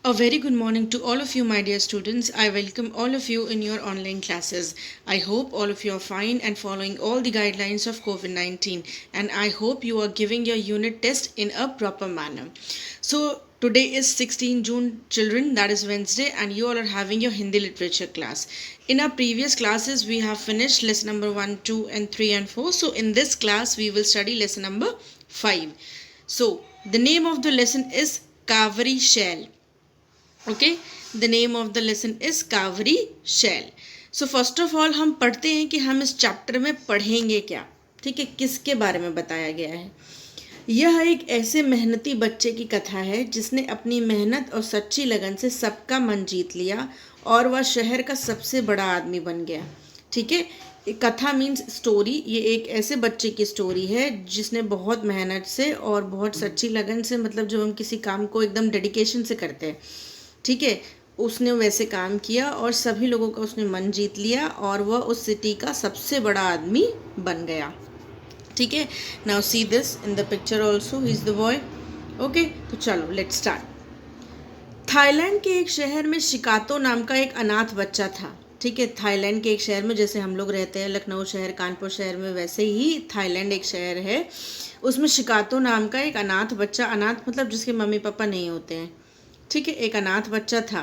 A very good morning to all of you, my dear students. I welcome all of you in your online classes. I hope all of you are fine and following all the guidelines of COVID 19. And I hope you are giving your unit test in a proper manner. So, today is 16 June, children, that is Wednesday, and you all are having your Hindi literature class. In our previous classes, we have finished lesson number 1, 2, and 3 and 4. So, in this class, we will study lesson number 5. So, the name of the lesson is Kaveri Shell. Okay, the name of the lesson is Kaveri shell. So first of all हम पढ़ते हैं कि हम इस chapter में पढ़ेंगे क्या. ठीक है, किसके बारे में बताया गया है. यह एक ऐसे मेहनती बच्चे की कथा है जिसने अपनी मेहनत और सच्ची लगन से सबका मन जीत लिया और वह शहर का सबसे बड़ा आदमी बन गया. ठीक है, कथा मीन्स स्टोरी. ये एक ऐसे बच्चे की स्टोरी है जिसने बहुत मेहनत से और बहुत सच्ची लगन से, मतलब जब हम किसी काम को एकदम डेडिकेशन से करते हैं, ठीक है, उसने वैसे काम किया और सभी लोगों का उसने मन जीत लिया और वह उस सिटी का सबसे बड़ा आदमी बन गया. ठीक है, now see this in the picture also, he is the boy. Okay, तो चलो लेट्स स्टार्ट. थाईलैंड के एक शहर में शिकातो नाम का एक अनाथ बच्चा था. ठीक है, थाईलैंड के एक शहर में, जैसे हम लोग रहते हैं लखनऊ शहर, कानपुर शहर में, वैसे ही थाईलैंड एक शहर है. उसमें शिकातो नाम का एक अनाथ बच्चा, अनाथ मतलब जिसके मम्मी पापा नहीं होते हैं, ठीक है, एक अनाथ बच्चा था.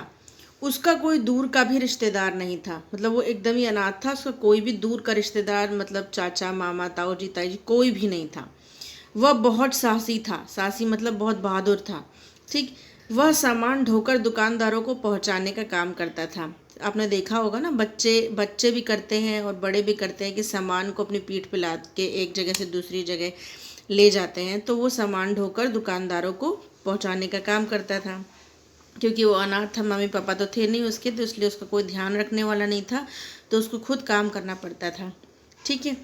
उसका कोई दूर का भी रिश्तेदार नहीं था, मतलब वो एकदम ही अनाथ था. उसका कोई भी दूर का रिश्तेदार, मतलब चाचा मामा ताऊ जी ताई जी, कोई भी नहीं था. वह बहुत साहसी था. साहसी मतलब बहुत बहादुर था. ठीक, वह सामान ढोकर दुकानदारों को पहुंचाने का काम करता था. आपने देखा होगा ना, बच्चे भी करते हैं और बड़े भी करते हैं कि सामान को अपनी पीठ पे लाद के एक जगह से दूसरी जगह ले जाते हैं. तो वो सामान ढोकर दुकानदारों को पहुंचाने का काम करता था. क्योंकि वो अनाथ था, मम्मी पापा तो थे नहीं उसके, तो इसलिए उसका कोई ध्यान रखने वाला नहीं था, तो उसको खुद काम करना पड़ता था. ठीक है,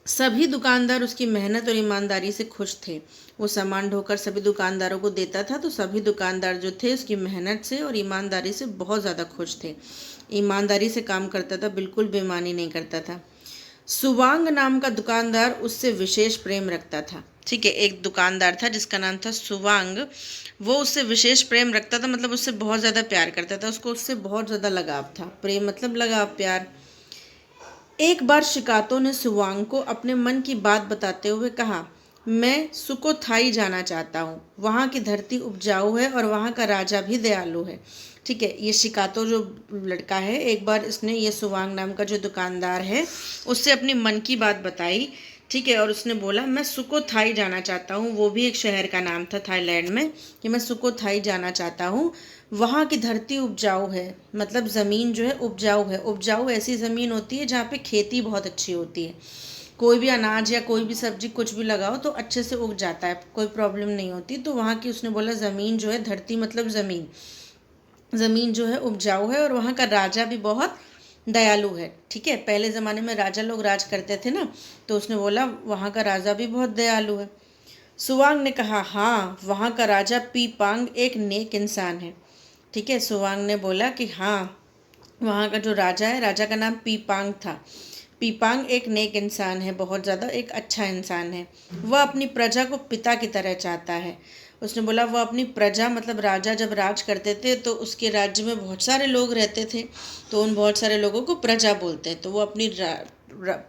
सभी दुकानदार उसकी मेहनत और ईमानदारी से खुश थे. वो सामान ढोकर सभी दुकानदारों को देता था, तो सभी दुकानदार जो थे उसकी मेहनत से और ईमानदारी से बहुत ज़्यादा खुश थे. ईमानदारी से काम करता था, बिल्कुल बेईमानी नहीं करता था. सुवांग नाम का दुकानदार उससे विशेष प्रेम रखता था. ठीक है, एक दुकानदार था जिसका नाम था सुवांग. वो उससे विशेष प्रेम रखता था, मतलब उससे बहुत ज़्यादा प्यार करता था. उसको उससे बहुत ज़्यादा लगाव था. प्रेम मतलब लगाव, प्यार. एक बार शिकातो ने सुवांग को अपने मन की बात बताते हुए कहा, मैं सुकोथाई जाना चाहता हूँ. वहाँ की धरती उपजाऊ है और वहाँ का राजा भी दयालु है. ठीक है, ये शिकातो जो लड़का है, एक बार इसने ये सुवांग नाम का जो दुकानदार है उससे अपनी मन की बात बताई. ठीक है, और उसने बोला मैं सुकोथाई जाना चाहता हूँ. वो भी एक शहर का नाम था थाईलैंड में, कि मैं सुकोथाई जाना चाहता हूँ. वहाँ की धरती उपजाऊ है, मतलब ज़मीन जो है उपजाऊ है. उपजाऊ ऐसी ज़मीन होती है जहाँ पे खेती बहुत अच्छी होती है. कोई भी अनाज या कोई भी सब्जी कुछ भी लगाओ तो अच्छे से उग जाता है, कोई प्रॉब्लम नहीं होती. तो वहाँ की उसने बोला ज़मीन जो है, धरती मतलब ज़मीन, ज़मीन जो है उपजाऊ है और वहाँ का राजा भी बहुत दयालु है. ठीक है, पहले ज़माने में राजा लोग राज करते थे ना, तो उसने बोला वहाँ का राजा भी बहुत दयालु है. सुवांग ने कहा, हाँ, वहाँ का राजा पीपांग एक नेक इंसान है. ठीक है, सुवांग ने बोला कि हाँ, वहाँ का जो राजा है, राजा का नाम पीपांग था. पीपांग एक नेक इंसान है, बहुत ज़्यादा एक अच्छा इंसान है. वह अपनी प्रजा को पिता की तरह चाहता है. उसने बोला वह अपनी प्रजा, मतलब राजा जब राज करते थे तो उसके राज्य में बहुत सारे लोग रहते थे, तो उन बहुत सारे लोगों को प्रजा बोलते हैं. तो वो अपनी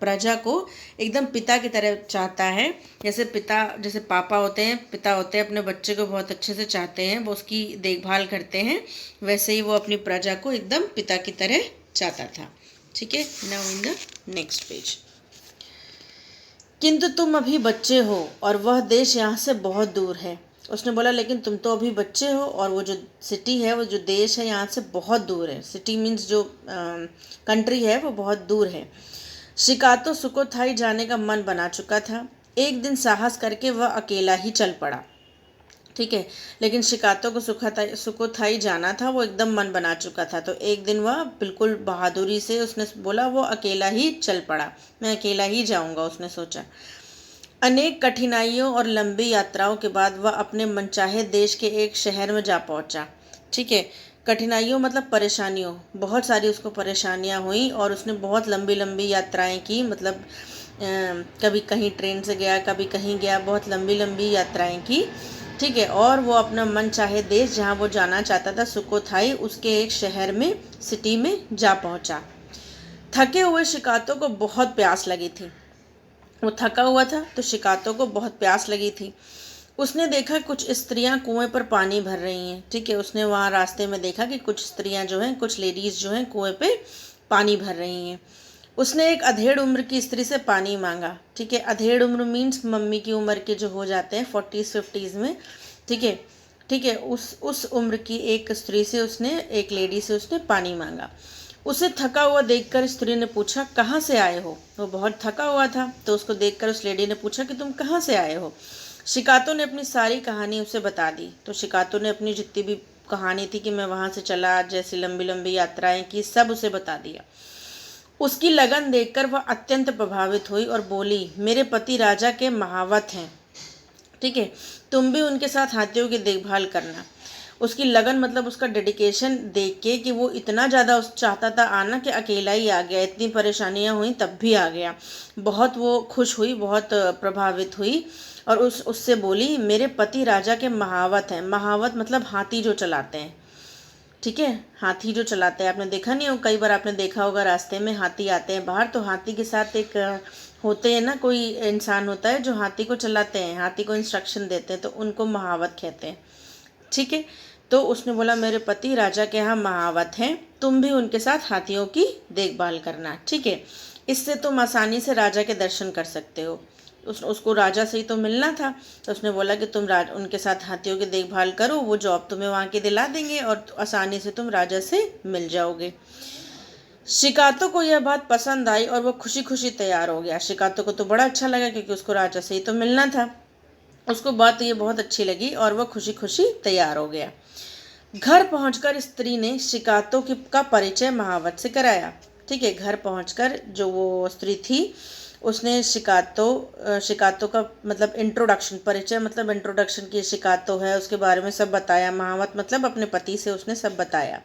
प्रजा को एकदम पिता की तरह चाहता है. जैसे पिता, जैसे पापा होते हैं, पिता होते हैं, अपने बच्चे को बहुत अच्छे से चाहते हैं, वो उसकी देखभाल करते हैं, वैसे ही वो अपनी प्रजा को एकदम पिता की तरह चाहता था. ठीक है, now in the next page. किंतु तुम अभी बच्चे हो और वह देश यहाँ से बहुत दूर है. उसने बोला लेकिन तुम तो अभी बच्चे हो और वो जो सिटी है, वो जो देश है, यहाँ से बहुत दूर है. सिटी मीन्स जो कंट्री है वो बहुत दूर है. शिकातो सुकोथाई जाने का मन बना चुका था. एक दिन साहस करके वह अकेला ही चल पड़ा. ठीक है, लेकिन शिकातो को सुकोथाई जाना था, वो एकदम मन बना चुका था. तो एक दिन वह बिल्कुल बहादुरी से उसने बोला, वो अकेला ही चल पड़ा, मैं अकेला ही जाऊंगा, उसने सोचा. अनेक कठिनाइयों और लंबी यात्राओं के बाद वह अपने मनचाहे देश के एक शहर में जा पहुंचा. ठीक है, कठिनाइयों मतलब परेशानियों, बहुत सारी उसको परेशानियां हुई और उसने बहुत लंबी लंबी यात्राएं की. मतलब कभी कहीं ट्रेन से गया, कभी कहीं गया, बहुत लंबी लंबी यात्राएं की. ठीक है, और वो अपना मन चाहे देश जहाँ वो जाना चाहता था सुकोथाई उसके एक शहर में, सिटी में जा पहुंचा। थके हुए शिकातो को बहुत प्यास लगी थी। वो थका हुआ था तो शिकातो को बहुत प्यास लगी थी। उसने देखा कुछ स्त्रियां कुएं पर पानी भर रही हैं। ठीक है, उसने वहाँ रास्ते में देखा कि कुछ स्त्रियां जो हैं, कुछ लेडीज जो हैं कुएं पे पानी भर रही हैं। उसने एक अधेड़ उम्र की स्त्री से पानी मांगा। ठीक है, अधेड़ उम्र मीन्स मम्मी की उम्र के जो हो जाते हैं 40s 50s में। ठीक है, ठीक है, उस उम्र की एक स्त्री से उसने, एक लेडी से उसने पानी मांगा। उसे थका हुआ देखकर स्त्री ने पूछा, कहाँ से आए हो? वो बहुत थका हुआ था तो उसको देखकर उस लेडी ने पूछा कि तुम कहाँ से आए हो? शिकातो ने अपनी सारी कहानी उसे बता दी। तो शिकातो ने अपनी जितनी भी कहानी थी कि मैं वहाँ से चला, जैसी लंबी लंबी यात्राएं की, सब उसे बता दिया। उसकी लगन देखकर वह अत्यंत प्रभावित हुई और बोली, मेरे पति राजा के महावत हैं। ठीक है, तुम भी उनके साथ हाथियों की देखभाल करना। उसकी लगन मतलब उसका डेडिकेशन देख के कि वो इतना ज़्यादा उस चाहता था आना कि अकेला ही आ गया, इतनी परेशानियां हुई तब भी आ गया। बहुत वो खुश हुई, बहुत प्रभावित हुई और उससे बोली, मेरे पति राजा के महावत हैं। महावत मतलब हाथी जो चलाते हैं। ठीक है, हाथी जो चलाते हैं, आपने देखा नहीं हो, कई बार आपने देखा होगा रास्ते में हाथी आते हैं बाहर, तो हाथी के साथ एक होते हैं ना, कोई इंसान होता है जो हाथी को चलाते हैं, हाथी को इंस्ट्रक्शन देते हैं, तो उनको महावत कहते हैं। ठीक है, तो उसने बोला, मेरे पति राजा के यहाँ महावत हैं, तुम भी उनके साथ हाथियों की देखभाल करना। ठीक है, इससे तुम आसानी से राजा के दर्शन कर सकते हो। उसको राजा से ही तो मिलना था, तो उसने बोला कि तुम उनके साथ हाथियों की देखभाल करो, वो जॉब तुम्हें वहाँ की दिला देंगे और आसानी से तुम राजा से मिल जाओगे। शिकातो को यह बात पसंद आई और वो खुशी खुशी तैयार हो गया। शिकातो को तो बड़ा अच्छा लगा क्योंकि उसको राजा से ही तो मिलना था। उसको बात ये बहुत अच्छी लगी और वह खुशी खुशी तैयार हो गया। घर पहुंचकर स्त्री ने शिकातो का परिचय महावत से कराया। ठीक है, घर पहुंचकर जो वो स्त्री थी उसने शिकातो का मतलब इंट्रोडक्शन, परिचय मतलब इंट्रोडक्शन की, शिकातो है उसके बारे में सब बताया। महावत मतलब अपने पति से उसने सब बताया।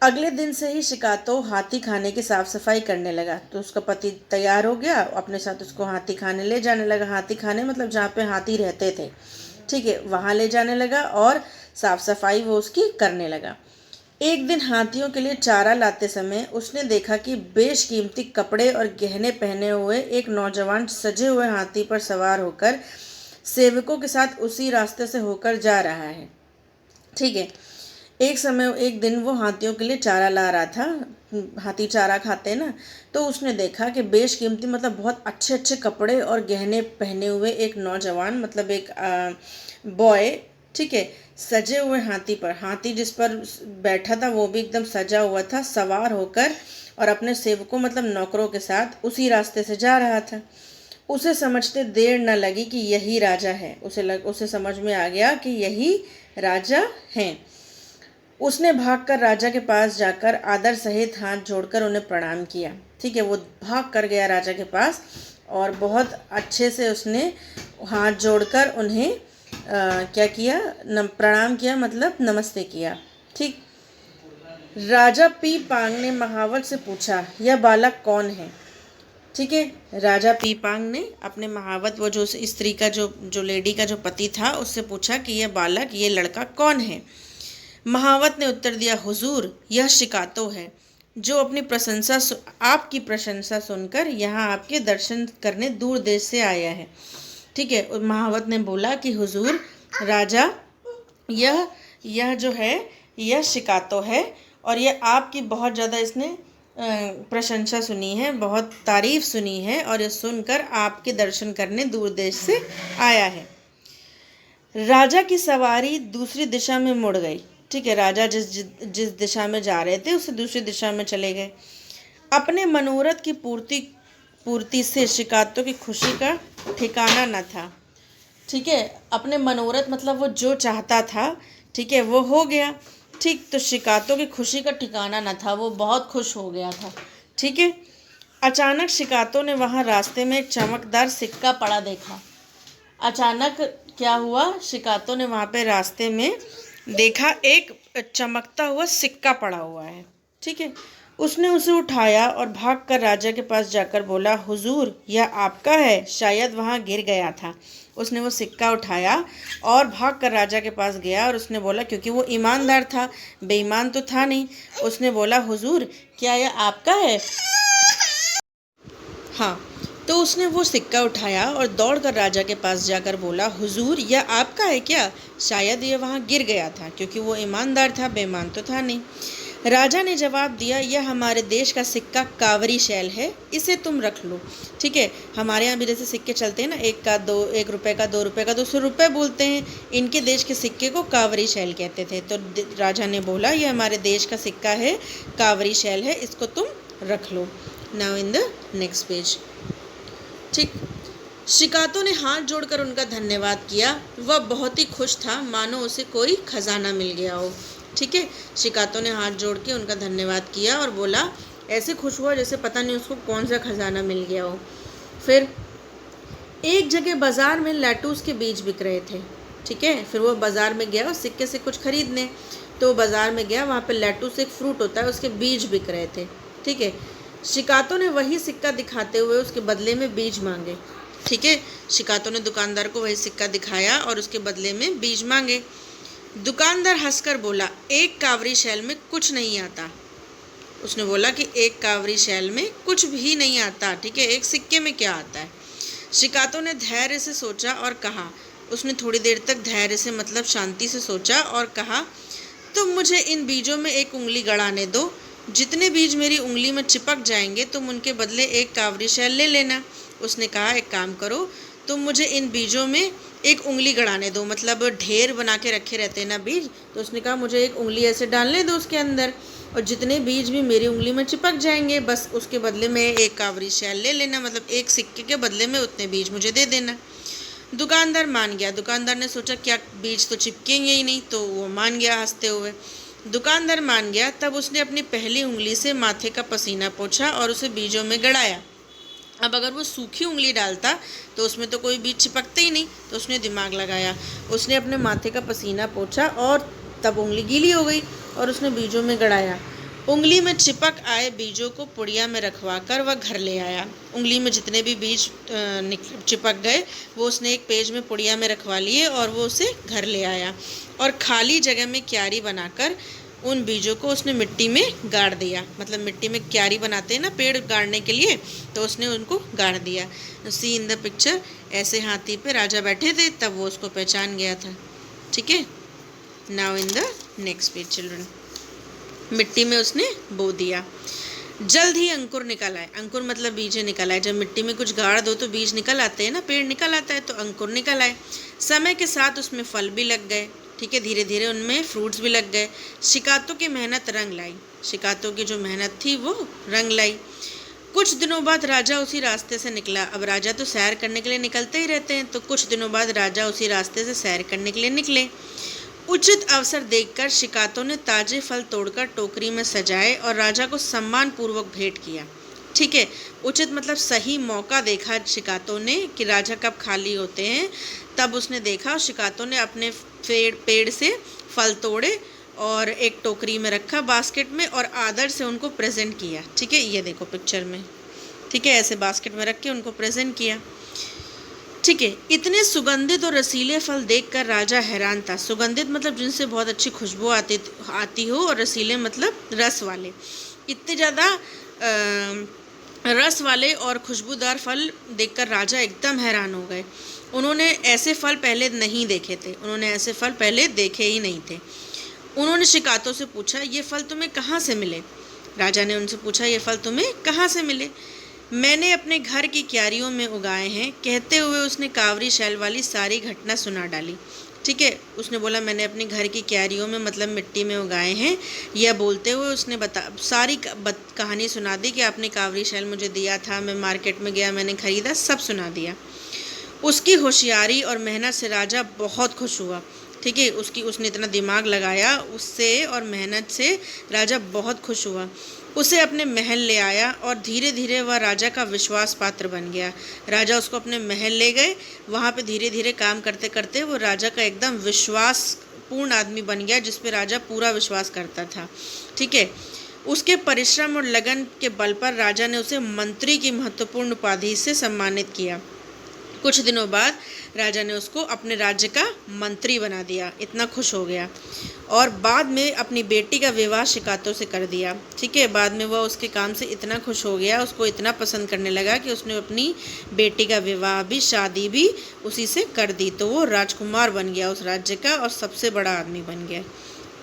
अगले दिन से ही शिकातो हाथी खाने की साफ सफाई करने लगा। तो उसका पति तैयार हो गया, अपने साथ उसको हाथी खाने ले जाने लगा। हाथी खाने मतलब जहाँ पे हाथी रहते थे, ठीक है, वहाँ ले जाने लगा और साफ सफाई वो उसकी करने लगा। एक दिन हाथियों के लिए चारा लाते समय उसने देखा कि बेशकीमती कपड़े और गहने पहने हुए एक नौजवान सजे हुए हाथी पर सवार होकर सेवकों के साथ उसी रास्ते से होकर जा रहा है। ठीक है, एक दिन वो हाथियों के लिए चारा ला रहा था, हाथी चारा खाते हैं ना, तो उसने देखा कि बेशकीमती मतलब बहुत अच्छे अच्छे कपड़े और गहने पहने हुए एक नौजवान मतलब एक बॉय, ठीक है, सजे हुए हाथी पर, हाथी जिस पर बैठा था वो भी एकदम सजा हुआ था, सवार होकर और अपने सेवकों मतलब नौकरों के साथ उसी रास्ते से जा रहा था। उसे समझते देर न लगी कि यही राजा है। उसे समझ में आ गया कि यही राजा हैं। उसने भागकर राजा के पास जाकर आदर सहित हाथ जोड़कर उन्हें प्रणाम किया। ठीक है, वो भाग कर गया राजा के पास और बहुत अच्छे से उसने हाथ जोड़कर उन्हें क्या किया, प्रणाम किया, मतलब नमस्ते किया। ठीक, राजा पी पांग ने महावत से पूछा, यह बालक कौन है? ठीक है, राजा पी पांग ने अपने महावत, वो जो स्त्री का जो लेडी का जो पति था, उससे पूछा कि यह बालक, ये लड़का कौन है? महावत ने उत्तर दिया, हुजूर, यह शिकातो है जो आपकी प्रशंसा सुनकर यहाँ आपके दर्शन करने दूर देश से आया है। ठीक है, महावत ने बोला कि हुजूर राजा, यह जो है यह शिकातो है और यह आपकी बहुत ज़्यादा इसने प्रशंसा सुनी है, बहुत तारीफ सुनी है और यह सुनकर आपके दर्शन करने दूर देश से आया है। राजा की सवारी दूसरी दिशा में मुड़ गई। ठीक है, राजा जिस दिशा में जा रहे थे उससे दूसरी दिशा में चले गए। अपने मनोरथ की पूर्ति से शिकातो की खुशी का ठिकाना न था। ठीक है, अपने मनोरथ मतलब वो जो चाहता था, ठीक है, वो हो गया। ठीक, तो शिकातो की खुशी का ठिकाना न था, वो बहुत खुश हो गया था। ठीक है, अचानक शिकातो ने वहाँ रास्ते में एक चमकदार सिक्का पड़ा देखा। अचानक क्या हुआ, शिकातो ने वहाँ पे रास्ते में देखा एक चमकता हुआ सिक्का पड़ा हुआ है। ठीक है, उसने उसे उठाया और भागकर राजा के पास जाकर बोला, हुजूर, यह आपका है, शायद वहाँ गिर गया था। उसने वो सिक्का उठाया और भागकर राजा के पास गया और उसने बोला, क्योंकि वो ईमानदार था, बेईमान तो था नहीं। उसने बोला, हुजूर, क्या यह आपका है? हाँ। तो उसने वो सिक्का उठाया और दौड़कर राजा के पास जाकर बोला, हुजूर, यह आपका है क्या? शायद यह वहाँ गिर गया था, क्योंकि वो ईमानदार था, बेईमान तो था नहीं। राजा ने जवाब दिया, यह हमारे देश का सिक्का कावरी शैल है, इसे तुम रख लो। ठीक है, हमारे यहाँ भी जैसे सिक्के चलते हैं ना, 1 रुपए का, 2 रुपए का, 200 रुपये बोलते हैं। इनके देश के सिक्के को कावरी शैल कहते थे। तो राजा ने बोला, यह हमारे देश का सिक्का है, कावरी शैल है, इसको तुम रख लो। Now in the next page. ठीक, शिकातो ने हाथ जोड़कर उनका धन्यवाद किया। वह बहुत ही खुश था, मानो उसे कोई खजाना मिल गया हो। ठीक है, शिकातो ने हाथ जोड़ के उनका धन्यवाद किया और बोला, ऐसे खुश हुआ जैसे पता नहीं उसको कौन सा खजाना मिल गया हो। फिर एक जगह बाजार में लैटूस के बीज बिक रहे थे। ठीक है, फिर वो बाजार में गया उस सिक्के से कुछ खरीदने। तो बाजार में गया, वहाँ पे लैटूस एक फ्रूट होता है, उसके बीज बिक रहे थे। ठीक है, शिकातो ने वही सिक्का दिखाते हुए उसके बदले में बीज मांगे। ठीक है, शिकातो ने दुकानदार को वही सिक्का दिखाया और उसके बदले में बीज मांगे। दुकानदार हंसकर बोला, एक कावरी शैल में कुछ नहीं आता। उसने बोला कि एक कावरी शैल में कुछ भी नहीं आता। ठीक है, एक सिक्के में क्या आता है? शिकातो ने धैर्य से सोचा और कहा, उसने थोड़ी देर तक धैर्य से मतलब शांति से सोचा और कहा, तुम मुझे इन बीजों में एक उंगली गड़ाने दो। जितने बीज मेरी उंगली में चिपक जाएंगे तुम उनके बदले एक कावरी शैल ले लेना। उसने कहा, एक काम करो, तुम मुझे इन बीजों में एक उंगली गड़ाने दो, मतलब ढेर बना के रखे रहते हैं ना बीज, तो उसने कहा मुझे एक उंगली ऐसे डालने दो उसके अंदर, और जितने बीज भी मेरी उंगली में चिपक जाएंगे बस उसके बदले में एक कावरी शैल ले लेना, मतलब एक सिक्के के बदले में उतने बीज मुझे दे देना। दुकानदार मान गया। दुकानदार ने सोचा क्या बीज तो चिपकेंगे ही नहीं, तो वो मान गया हंसते हुए। दुकानदार मान गया। तब उसने अपनी पहली उंगली से माथे का पसीना पोंछा और उसे बीजों में गड़ाया। अब अगर वो सूखी उंगली डालता तो उसमें तो कोई बीज चिपकते ही नहीं, तो उसने दिमाग लगाया। उसने अपने माथे का पसीना पोंछा और तब उंगली गीली हो गई और उसने बीजों में गड़ाया। उंगली में चिपक आए बीजों को पुड़िया में रखवाकर वह घर ले आया। उंगली में जितने भी बीज चिपक गए वो उसने एक पेज में पुड़िया में रखवा लिए और वो उसे घर ले आया और खाली जगह में क्यारी बनाकर उन बीजों को उसने मिट्टी में गाड़ दिया। मतलब मिट्टी में क्यारी बनाते हैं ना पेड़ गाड़ने के लिए, तो उसने उनको गाड़ दिया। सी इन द पिक्चर, ऐसे हाथी पे राजा बैठे थे, तब वो उसको पहचान गया था। ठीक है, now in the next page children. मिट्टी में उसने बो दिया। जल्द ही अंकुर निकल आए। अंकुर मतलब बीज निकल आए। जब मिट्टी में कुछ गाड़ दो तो बीज निकल आते हैं ना, पेड़ निकल आता है, तो अंकुर निकल आए। समय के साथ उसमें फल भी लग गए। ठीक है, धीरे धीरे उनमें फ्रूट्स भी लग गए। शिकातो की मेहनत रंग लाई। शिकातो की जो मेहनत थी वो रंग लाई। कुछ दिनों बाद राजा उसी रास्ते से निकला। अब राजा तो सैर करने के लिए निकलते ही रहते हैं, तो कुछ दिनों बाद राजा उसी रास्ते से सैर करने के लिए निकले। उचित अवसर देखकर शिकातो ने ताजे फल तोड़कर टोकरी में सजाए और राजा को सम्मान पूर्वक भेंट किया। ठीक है, उचित मतलब सही मौका देखा शिकातो ने कि राजा कब खाली होते हैं, तब उसने देखा और शिकातो ने अपने पेड़ से फल तोड़े और एक टोकरी में रखा बास्केट में और आदर से उनको प्रेजेंट किया। ठीक है, ये देखो पिक्चर में। ठीक है, ऐसे बास्केट में रख के उनको प्रेजेंट किया। ठीक है, इतने सुगंधित और रसीले फल देखकर राजा हैरान था। सुगंधित मतलब जिनसे बहुत अच्छी खुशबू आती हो, और रसीले मतलब रस वाले। इतने ज़्यादा रस वाले और खुशबूदार फल देखकर राजा एकदम हैरान हो गए। उन्होंने ऐसे फल पहले नहीं देखे थे। उन्होंने ऐसे फल पहले देखे ही नहीं थे। उन्होंने शिकातो से पूछा, ये फल तुम्हें कहाँ से मिले? राजा ने उनसे पूछा, ये फल तुम्हें कहाँ से मिले? मैंने अपने घर की क्यारियों में उगाए हैं। कहते हुए उसने कावरी शैल वाली सारी घटना सुना डाली। ठीक है, उसने बोला मैंने अपने घर की क्यारियों में मतलब मिट्टी में उगाए हैं। यह बोलते हुए उसने सारी कहानी सुना दी कि आपने कावरी शैल मुझे दिया था, मैं मार्केट में गया, मैंने ख़रीदा, सब सुना दिया। उसकी होशियारी और मेहनत से राजा बहुत खुश हुआ। ठीक है, उसने इतना दिमाग लगाया उससे और मेहनत से राजा बहुत खुश हुआ। उसे अपने महल ले आया और धीरे धीरे वह राजा का विश्वास पात्र बन गया। राजा उसको अपने महल ले गए। वहाँ पे धीरे धीरे काम करते करते वो राजा का एकदम विश्वास पूर्ण आदमी बन गया, जिस पे राजा पूरा विश्वास करता था। ठीक है, उसके परिश्रम और लगन के बल पर राजा ने उसे मंत्री की महत्वपूर्ण उपाधि से सम्मानित किया। कुछ दिनों बाद राजा ने उसको अपने राज्य का मंत्री बना दिया, इतना खुश हो गया। और बाद में अपनी बेटी का विवाह शिकातों से कर दिया। ठीक है, बाद में वह उसके काम से इतना खुश हो गया, उसको इतना पसंद करने लगा कि उसने अपनी बेटी का विवाह भी, शादी भी उसी से कर दी। तो वो राजकुमार बन गया उस राज्य का और सबसे बड़ा आदमी बन गया।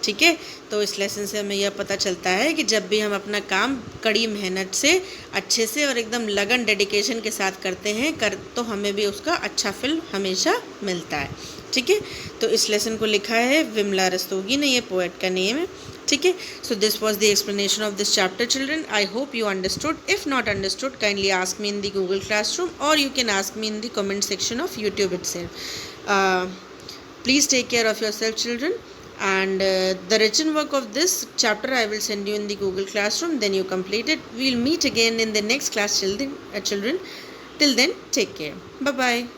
ठीक है, तो इस लेसन से हमें यह पता चलता है कि जब भी हम अपना काम कड़ी मेहनत से, अच्छे से और एकदम लगन, डेडिकेशन के साथ करते हैं तो हमें भी उसका अच्छा फल हमेशा मिलता है। ठीक है, तो इस लेसन को लिखा है विमला रस्तोगी ने, ये पोएट का नेम है। ठीक है, so this was the explanation of this chapter children. I hope you understood. If not understood, kindly ask me in the Google classroom और you can ask me in the comment section of YouTube itself. Please take care of yourself, children. And the written work of this chapter I will send you in the Google Classroom, then you complete it. We'll meet again in the next class, children. Till then, take care. Bye bye.